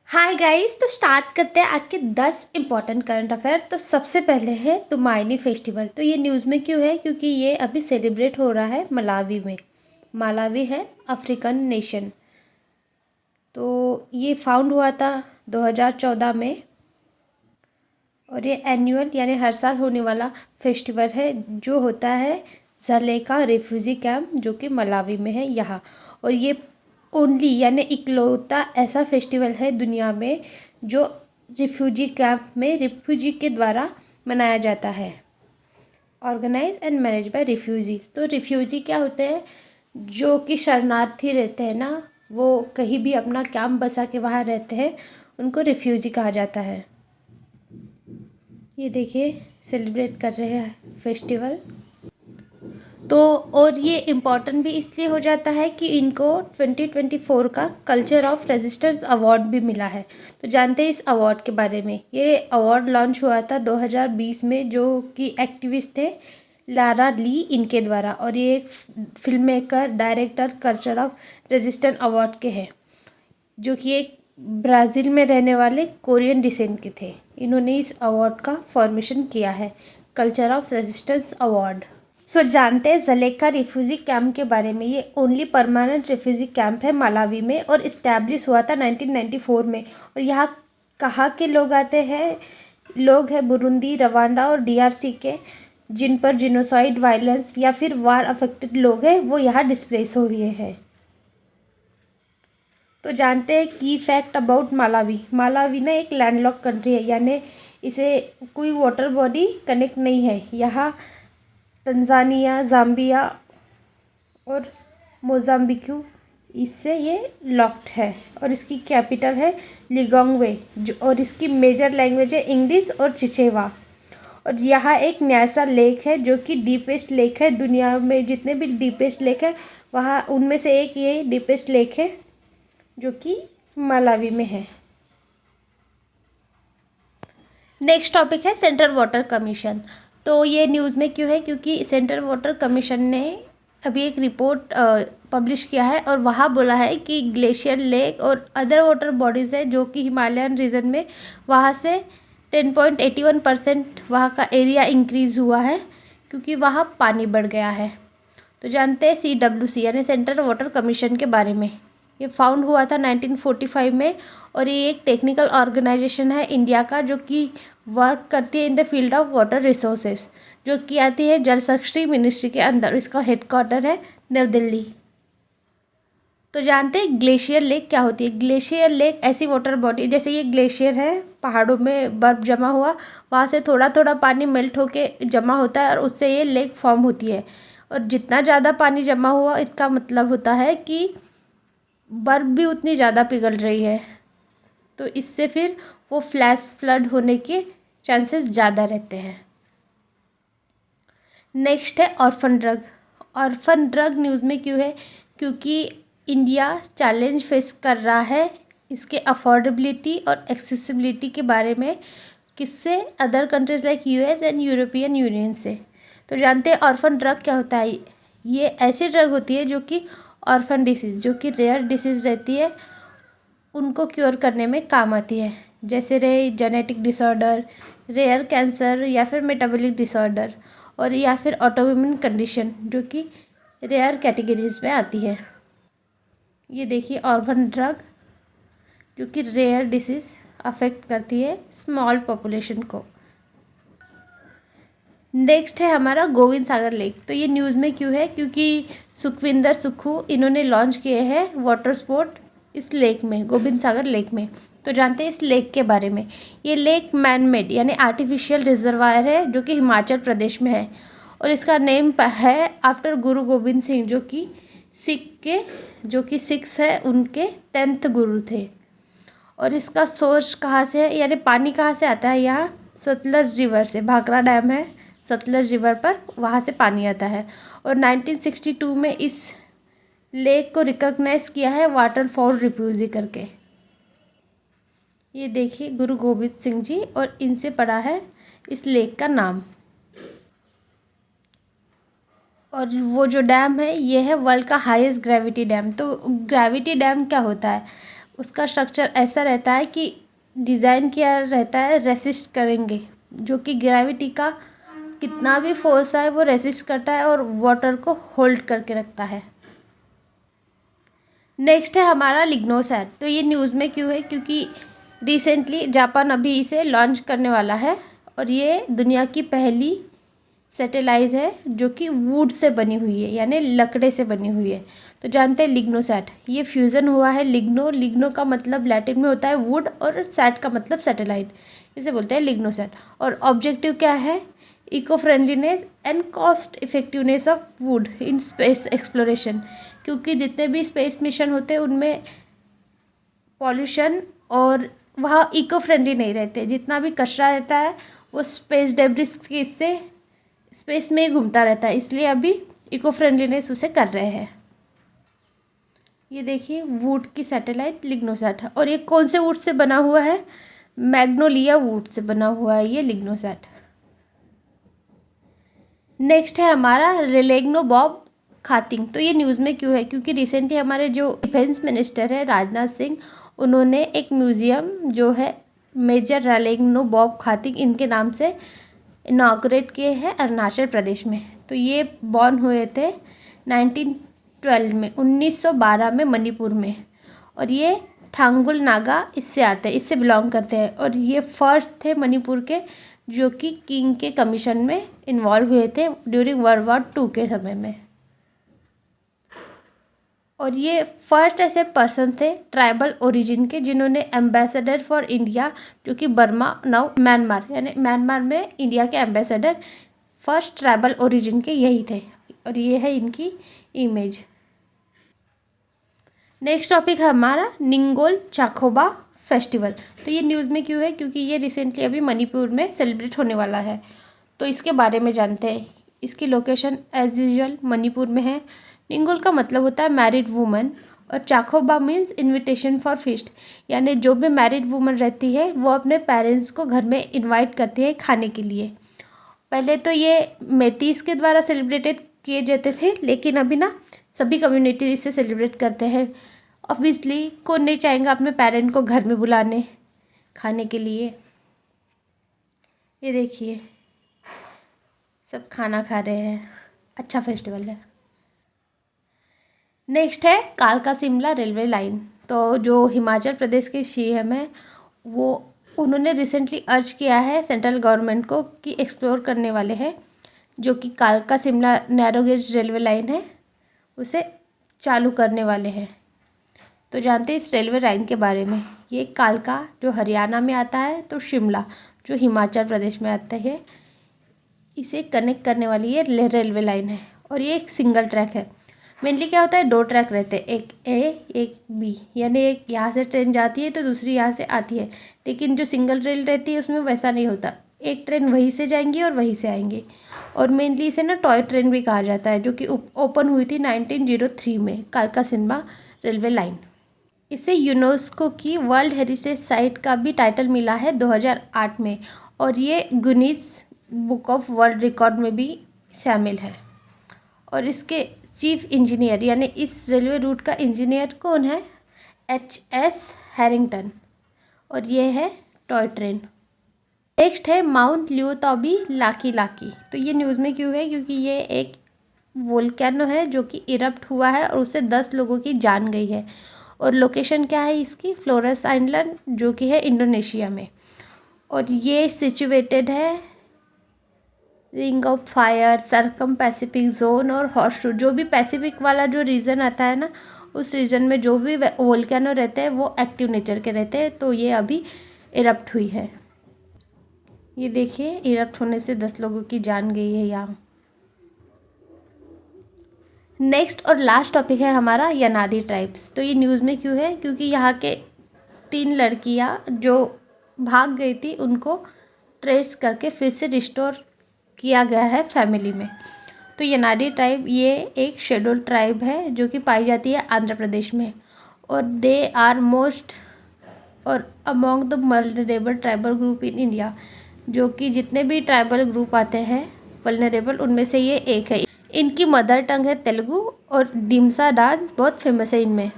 Hi guys, तो start करते हैं आज के 10 इम्पॉर्टेंट करंट अफेयर। तो सबसे पहले है तुमाइनी फेस्टिवल। तो ये न्यूज़ में क्यों है? क्योंकि ये अभी सेलिब्रेट हो रहा है मलावी में। मलावी है अफ्रीकन नेशन। तो ये फाउंड हुआ था 2014 में और ये एनुअल यानी हर साल होने वाला फेस्टिवल है जो होता है ज़लेका रिफ्यूजी कैंप जो कि मलावी में है यहाँ। और ये ओनली यानी इकलौता ऐसा फेस्टिवल है दुनिया में जो रिफ्यूजी कैंप में रिफ्यूजी के द्वारा मनाया जाता है। Organise and manage by refugees. तो रिफ्यूजी क्या होते हैं? जो कि शरणार्थी रहते हैं ना, वो कहीं भी अपना कैंप बसा के वहाँ रहते हैं, उनको रिफ्यूजी कहा जाता है। ये देखिए सेलिब्रेट कर रहे हैं फेस्टिवल। तो और ये इम्पॉर्टेंट भी इसलिए हो जाता है कि इनको 2024 का कल्चर ऑफ रेजिस्टेंस अवार्ड भी मिला है। तो जानते हैं इस अवार्ड के बारे में। ये अवार्ड लॉन्च हुआ था 2020 में जो कि एक्टिविस्ट थे लारा ली इनके द्वारा। और ये एक film maker director culture of resistance award के हैं जो कि एक ब्राज़ील में रहने वाले कोरियन डिसेंट के थे। इन्होंने इस अवार्ड का फॉर्मेशन किया है, कल्चर ऑफ रेजिस्टेंस अवार्ड। सो जानते हैं ज़लेका रिफ्यूजी कैंप के बारे में। ये ओनली परमानेंट रिफ्यूजी कैंप है मलावी में और इस्टेब्लिश हुआ था 1994 में। और यहाँ कहाँ के लोग आते हैं? लोग हैं बुरुंदी, रवांडा और डीआरसी के, जिन पर जिनोसाइड वायलेंस या फिर वार अफेक्टेड लोग हैं वो यहाँ डिस्प्लेस हुए हैं। तो जानते हैं की फैक्ट अबाउट मलावी। मलावी ना एक लैंडलॉक कंट्री है, यानी इसे कोई वाटर बॉडी कनेक्ट नहीं है। यहाँ तंजानिया, ज़ाम्बिया और मोज़ाम्बिकू इससे ये लॉक्ड है। और इसकी कैपिटल है लिगोंगवे और इसकी मेजर लैंग्वेज है इंग्लिश और चिचेवा। और यहाँ एक न्यासा लेक है जो कि डीपेस्ट लेक है दुनिया में। जितने भी डीपेस्ट लेक है वहाँ उनमें से एक ये डीपेस्ट लेक है जो कि मलावी में है। नेक्स्ट टॉपिक है सेंट्रल वाटर कमीशन। तो ये न्यूज़ में क्यों है? क्योंकि सेंट्रल वाटर कमीशन ने अभी एक रिपोर्ट पब्लिश किया है और वहाँ बोला है कि ग्लेशियर लेक और अदर वाटर बॉडीज़ है जो कि हिमालयन रीजन में, वहाँ से 10.81% वहाँ का एरिया इंक्रीज़ हुआ है क्योंकि वहाँ पानी बढ़ गया है। तो जानते हैं CWC यानी सेंट्रल वाटर कमीशन के बारे में। ये फाउंड हुआ था 1945 में और ये एक टेक्निकल ऑर्गेनाइजेशन है इंडिया का जो कि वर्क करती है in the field of water resources, जो कि आती है जल शक्ति मिनिस्ट्री के अंदर। इसका हेडक्वार्टर है नई दिल्ली। तो जानते हैं ग्लेशियर लेक क्या होती है? ग्लेशियर लेक ऐसी वाटर बॉडी, जैसे ये ग्लेशियर है, पहाड़ों में बर्फ़ जमा हुआ, वहाँ से थोड़ा थोड़ा पानी मेल्ट होके जमा होता है और उससे ये लेक फॉर्म होती है। और जितना ज़्यादा पानी जमा हुआ इसका मतलब होता है कि बर्फ़ भी उतनी ज़्यादा पिघल रही है। तो इससे फिर वो फ्लैश फ्लड होने के चांसेस ज़्यादा रहते हैं। नेक्स्ट है orphan drug. Orphan drug news में क्यों है? क्योंकि इंडिया चैलेंज फेस कर रहा है इसके अफोर्डेबिलिटी और एक्सेसिबिलिटी के बारे में। किससे? Other countries like US and European union से। तो जानते हैं ऑर्फन ड्रग क्या होता है? ये ऐसी ड्रग होती है जो कि ऑर्फन डिसीज़, जो कि रेयर डिसीज़ रहती है, उनको क्योर करने में काम आती है। जैसे रहे जेनेटिक डिसऑर्डर, रेयर कैंसर या फिर मेटाबॉलिक डिसऑर्डर और या फिर ऑटोइम्यून कंडीशन जो कि रेयर कैटेगरीज में आती है। ये देखिए ऑर्फन ड्रग जो कि रेयर डिसीज़ अफेक्ट करती है स्मॉल पॉपुलेशन को। नेक्स्ट है हमारा गोविंद सागर लेक। तो ये न्यूज़ में क्यों है? क्योंकि सुखविंदर सुक्खू इन्होंने लॉन्च किए हैं वाटर स्पोर्ट इस लेक में, गोविंद सागर लेक में। तो जानते हैं इस लेक के बारे में। ये लेक मैन मेड यानी आर्टिफिशियल रिजर्वायर है जो कि हिमाचल प्रदेश में है और इसका नेम है आफ्टर गुरु गोविंद सिंह जो कि सिक्स है उनके 10th गुरु थे। और इसका सोर्स कहाँ से है यानी पानी कहाँ से आता है? यहाँ सतलज रिवर से, भाखड़ा डैम है सतलज रिवर पर, वहाँ से पानी आता है। और 1962 में इस लेक को रिकॉग्नाइज किया है वाटरफॉल रिफ्यूजी करके। ये देखिए गुरु गोविंद सिंह जी और इनसे पड़ा है इस लेक का नाम। और वो जो डैम है ये है वर्ल्ड का हाईएस्ट ग्रेविटी डैम। तो ग्रेविटी डैम क्या होता है, उसका स्ट्रक्चर ऐसा रहता है कि डिज़ाइन किया रहता है रेसिस्ट करेंगे, जो कि ग्रेविटी का कितना भी फोर्स आए वो रेसिस्ट करता है और वाटर को होल्ड करके रखता है। नेक्स्ट है हमारा लिग्नोसैट। तो ये न्यूज़ में क्यों है, क्योंकि रिसेंटली जापान अभी इसे लॉन्च करने वाला है और ये दुनिया की पहली सैटेलाइट है जो कि वुड से बनी हुई है, यानी लकड़े से बनी हुई है। तो जानते हैं लिग्नोसैट, ये फ्यूज़न हुआ है लिग्नो का मतलब लैटिन में होता है वुड और सैट का मतलब सैटेलाइट, इसे बोलते हैं लिग्नोसैट। और ऑब्जेक्टिव क्या है, eco friendliness and cost effectiveness of wood in space exploration, क्योंकि जितने भी स्पेस मिशन होते हैं उनमें पॉल्यूशन और वहाँ इको फ्रेंडली नहीं रहते, जितना भी कचरा रहता है वो स्पेस डेब्रिस के इससे स्पेस में ही घूमता रहता है, इसलिए अभी इको फ्रेंडलीनेस उसे कर रहे हैं। ये देखिए वुड की सैटेलाइट लिग्नोसैट है, और ये कौन से वुड से बना हुआ है, मैग्नोलिया वुड से बना हुआ है ये लिग्नोसैट। नेक्स्ट है हमारा रिलेग्नो बॉब खातिंग। तो ये न्यूज़ में क्यों है, क्योंकि रिसेंटली हमारे जो डिफेंस मिनिस्टर है राजनाथ सिंह, उन्होंने एक म्यूज़ियम जो है मेजर रेलेग्नो बॉब खातिंग इनके नाम से इनाग्रेट किए हैं अरुणाचल प्रदेश में। तो ये बॉर्न हुए थे 1912 में 1912 में मणिपुर में, और ये ठांगुल नागा इससे आते हैं, इससे बिलोंग करते हैं, और ये फर्स्ट थे मणिपुर के जो कि किंग के कमीशन में इन्वॉल्व हुए थे ड्यूरिंग वर्ल्ड वॉर 2 के समय में। और ये फर्स्ट ऐसे पर्सन थे ट्राइबल ओरिजिन के जिन्होंने एम्बेसडर फॉर इंडिया, जो कि बर्मा नाउ म्यांमार, यानी म्यांमार में इंडिया के एम्बेसडर फर्स्ट ट्राइबल ओरिजिन के यही थे, और ये है इनकी इमेज। नेक्स्ट टॉपिक है हमारा निंगोल चाखोबा फेस्टिवल। तो ये न्यूज़ में क्यों है, क्योंकि ये रिसेंटली अभी मणिपुर में सेलिब्रेट होने वाला है, तो इसके बारे में जानते हैं। इसकी लोकेशन एज यूजुअल मणिपुर में है। निंगोल का मतलब होता है मैरिड वुमन, और चाखोबा मीन्स इनविटेशन फॉर फीस्ट, यानी जो भी मैरिड वुमन रहती है वो अपने पेरेंट्स को घर में इनवाइट करती है खाने के लिए। पहले तो ये मेतीस के द्वारा सेलिब्रेटेड किए जाते थे, लेकिन अभी ना सभी कम्युनिटी इसे सेलिब्रेट करते हैं। ऑब्वियसली कौन नहीं चाहेगा अपने पेरेंट को घर में बुलाने खाने के लिए। ये देखिए सब खाना खा रहे हैं, अच्छा फेस्टिवल है। नेक्स्ट है कालका शिमला रेलवे लाइन। तो जो हिमाचल प्रदेश के सीएम है वो उन्होंने रिसेंटली अर्ज किया है सेंट्रल गवर्नमेंट को कि एक्सप्लोर करने वाले हैं जो कि कालका Shimla narrow gauge railway line है उसे चालू करने वाले हैं। तो जानते हैं इस रेलवे लाइन के बारे में। ये कालका जो हरियाणा में आता है, तो शिमला जो हिमाचल प्रदेश में आता है, इसे कनेक्ट करने वाली ये रेलवे लाइन है, और ये एक सिंगल ट्रैक है। मेनली क्या होता है, 2 ट्रैक रहते हैं, एक ए एक बी, यानी एक यहाँ से ट्रेन जाती है तो दूसरी यहाँ से आती है। लेकिन जो सिंगल रेल रहती है उसमें वैसा नहीं होता, एक ट्रेन वहीं से जाएंगी और वहीं से आएंगे। और मेनली इसे ना टॉय ट्रेन भी कहा जाता है, जो कि ओपन हुई थी 1903 में कालका शिमला रेलवे लाइन। इसे यूनेस्को की वर्ल्ड हेरिटेज साइट का भी टाइटल मिला है 2008 में, और ये Guinness book of world record में भी शामिल है। और इसके चीफ इंजीनियर यानी इस रेलवे रूट का इंजीनियर कौन है, HS हैरिंगटन, और ये है टॉय ट्रेन। नेक्स्ट है माउंट लियोताबी लाकी लाकी। तो ये न्यूज़ में क्यों है, क्योंकि ये एक वोल्केनो है जो कि इरप्ट हुआ है और उससे 10 लोगों की जान गई है। और लोकेशन क्या है इसकी, फ्लोरेस आइलैंड जो कि है इंडोनेशिया में, और ये सिचुएटेड है ring of fire, circum Pacific zone और हॉर्सशू, जो भी पैसिफिक वाला जो रीजन आता है ना, उस रीजन में जो भी वोल्केनो रहते हैं वो एक्टिव नेचर के रहते हैं। तो ये अभी इरप्ट हुई है। ये देखिए इरप्ट होने से 10 लोगों की जान गई है यहाँ। नेक्स्ट और लास्ट टॉपिक है हमारा यनादी ट्राइब्स। तो ये न्यूज़ में क्यों है, क्योंकि यहाँ के 3 लड़कियाँ जो भाग गई थी उनको ट्रेस करके फिर से रिस्टोर किया गया है फैमिली में। तो यनादी ट्राइब ये एक शेड्यूल्ड ट्राइब है जो कि पाई जाती है आंध्र प्रदेश में, और दे आर मोस्ट और among the vulnerable tribal group in India, जो कि जितने भी ट्राइबल ग्रुप आते हैं वल्नरेबल उनमें से ये एक है। इनकी मदर टंग है तेलुगु और डिम्सा डांस बहुत फेमस है इनमें।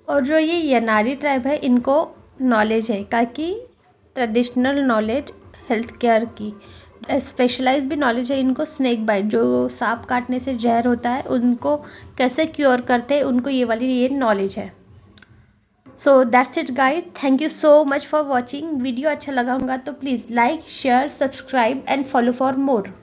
और जो ये यनारी ट्राइब है इनको नॉलेज है ताकि ट्रेडिशनल नॉलेज हेल्थ केयर की, स्पेशलाइज भी नॉलेज है इनको स्नेक बाइट, जो सांप काटने से जहर होता है उनको कैसे क्योर करते हैं उनको ये वाली ये नॉलेज है। So that's it guys, thank you so much for watching. Video अच्छा लगा होगा तो please like share subscribe and follow for more.